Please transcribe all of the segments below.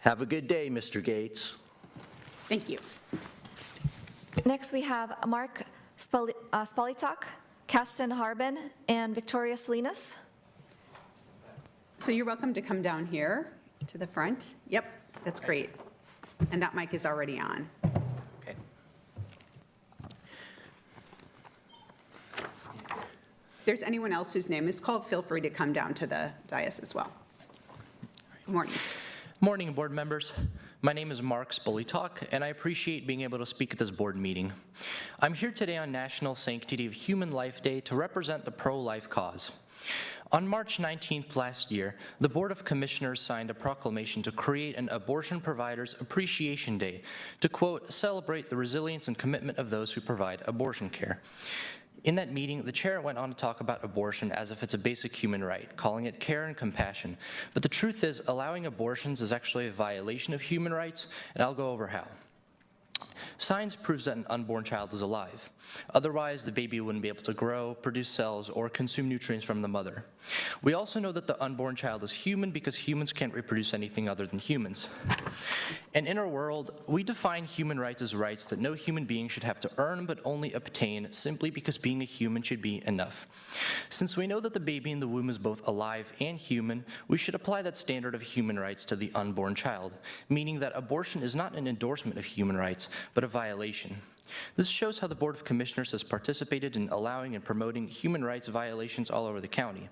Have a good day, Mr. Gates. Thank you. Next, we have Mark Spolitok, Kaston Harbin, and Victoria Salinas. So you're welcome to come down here to the front. Yep, that's great. And that mic is already on. Okay. If there's anyone else whose name is called, feel free to come down to the dais as well. Good morning. Morning, board members. My name is Mark Spolitok, and I appreciate being able to speak at this board meeting. I'm here today on National Sanctity of Human Life Day to represent the pro-life cause. On March 19th last year, the Board of Commissioners signed a proclamation to create an Abortion Providers Appreciation Day to, quote, celebrate the resilience and commitment of those who provide abortion care. In that meeting, the chair went on to talk about abortion as if it's a basic human right, calling it care and compassion. But the truth is, allowing abortions is actually a violation of human rights, and I'll go over how. Science proves that an unborn child is alive. Otherwise, the baby wouldn't be able to grow, produce cells, or consume nutrients from the mother. We also know that the unborn child is human because humans can't reproduce anything other than humans. And in our world, we define human rights as rights that no human being should have to earn but only obtain simply because being a human should be enough. Since we know that the baby in the womb is both alive and human, we should apply that standard of human rights to the unborn child, meaning that abortion is not an endorsement of human rights, but a violation. This shows how the Board of Commissioners has participated in allowing and promoting human rights violations all over the county.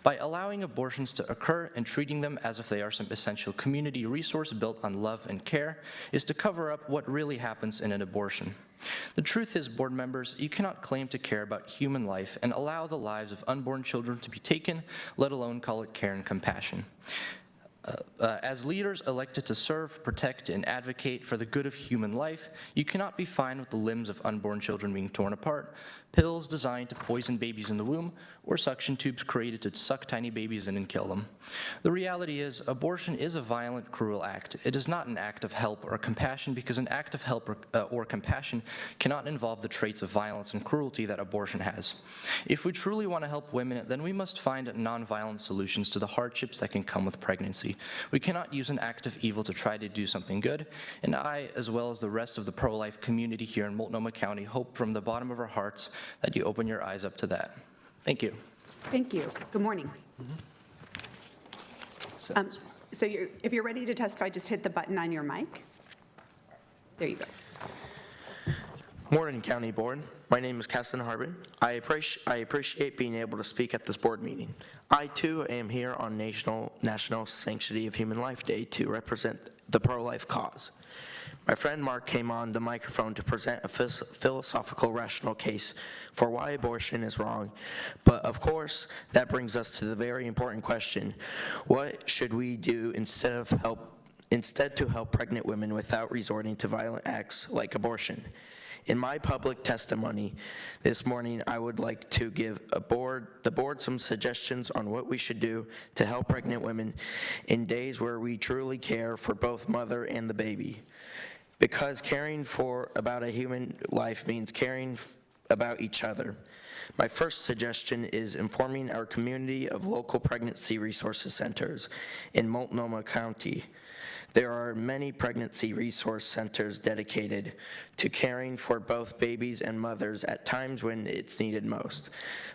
By allowing abortions to occur and treating them as if they are some essential community resource built on love and care is to cover up what really happens in an abortion. The truth is, board members, you cannot claim to care about human life and allow the lives of unborn children to be taken, let alone call it care and compassion. As leaders elected to serve, protect, and advocate for the good of human life, you cannot be fine with the limbs of unborn children being torn apart, pills designed to poison babies in the womb, or suction tubes created to suck tiny babies in and kill them. The reality is, abortion is a violent, cruel act. It is not an act of help or compassion because an act of help or compassion cannot involve the traits of violence and cruelty that abortion has. If we truly want to help women, then we must find nonviolent solutions to the hardships that can come with pregnancy. We cannot use an act of evil to try to do something good, and I, as well as the rest of the pro-life community here in Multnomah County, hope from the bottom of our hearts that you open your eyes up to that. Thank you. Thank you. Good morning. So if you're ready to testify, just hit the button on your mic. There you go. Morning, County Board. My name is Kaston Harbin. I appreciate being able to speak at this board meeting. I, too, am here on National Sanctity of Human Life Day to represent the pro-life cause. My friend Mark came on the microphone to present a philosophical, rational case for why abortion is wrong. But of course, that brings us to the very important question: what should we do instead to help pregnant women without resorting to violent acts like abortion? In my public testimony this morning, I would like to give the board some suggestions on what we should do to help pregnant women in days where we truly care for both mother and the baby. Because caring about a human life means caring about each other. My first suggestion is informing our community of local pregnancy resource centers in Multnomah County. There are many pregnancy resource centers dedicated to caring for both babies and mothers at times when it's needed most.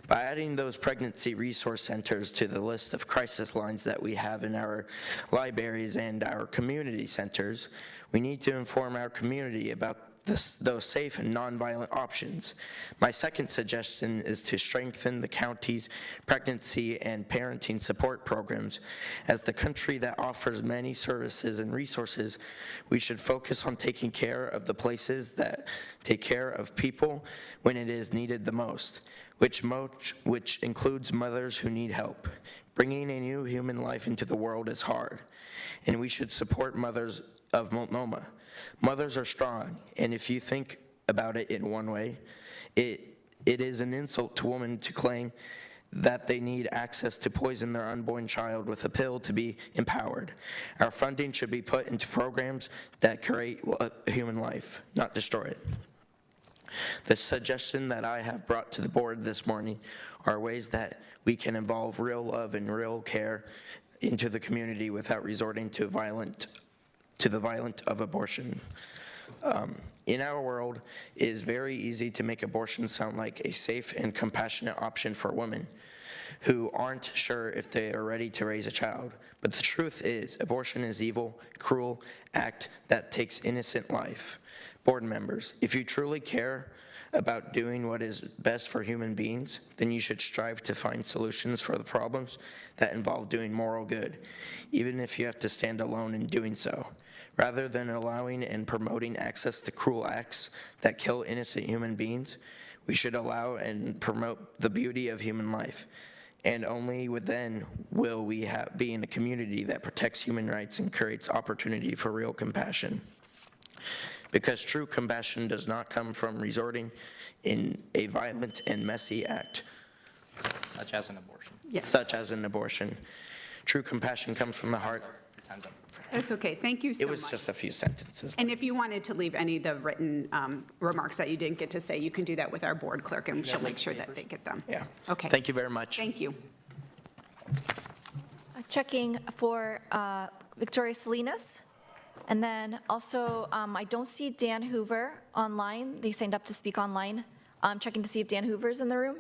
By adding those pregnancy resource centers to the list of crisis lines that we have in our libraries and our community centers, we need to inform our community about those safe and nonviolent options. My second suggestion is to strengthen the county's pregnancy and parenting support programs. As the country that offers many services and resources, we should focus on taking care of the places that take care of people when it is needed the most, which includes mothers who need help. Bringing a new human life into the world is hard, and we should support mothers of Multnomah. Mothers are strong, and if you think about it in one way, it is an insult to women to claim that they need access to poison their unborn child with a pill to be empowered. Our funding should be put into programs that create a human life, not destroy it. The suggestion that I have brought to the board this morning are ways that we can involve real love and real care into the community without resorting to violent to the violence of abortion. In our world, it is very easy to make abortion sound like a safe and compassionate option for women who aren't sure if they are ready to raise a child. But the truth is, abortion is evil, cruel act that takes innocent life. Board members, if you truly care about doing what is best for human beings, then you should strive to find solutions for the problems that involve doing moral good, even if you have to stand alone in doing so. Rather than allowing and promoting access to cruel acts that kill innocent human beings, we should allow and promote the beauty of human life. And only then will we be in a community that protects human rights and creates opportunity for real compassion. Because true compassion does not come from resorting in a violent and messy act, Such as an abortion. Yes, such as an abortion. True compassion comes from the heart. Your time's up. that's okay. Thank you so It much. was just a few sentences. And if you wanted to leave any of the written remarks that you didn't get to say, you can do that with our board clerk, and she'll make sure that they get them. Yeah. Okay. Thank you very much. Thank you. Checking for Victoria Salinas. And then also, I don't see Dan Hoover online. They signed up to speak online. I'm checking to see if Dan Hoover's in the room.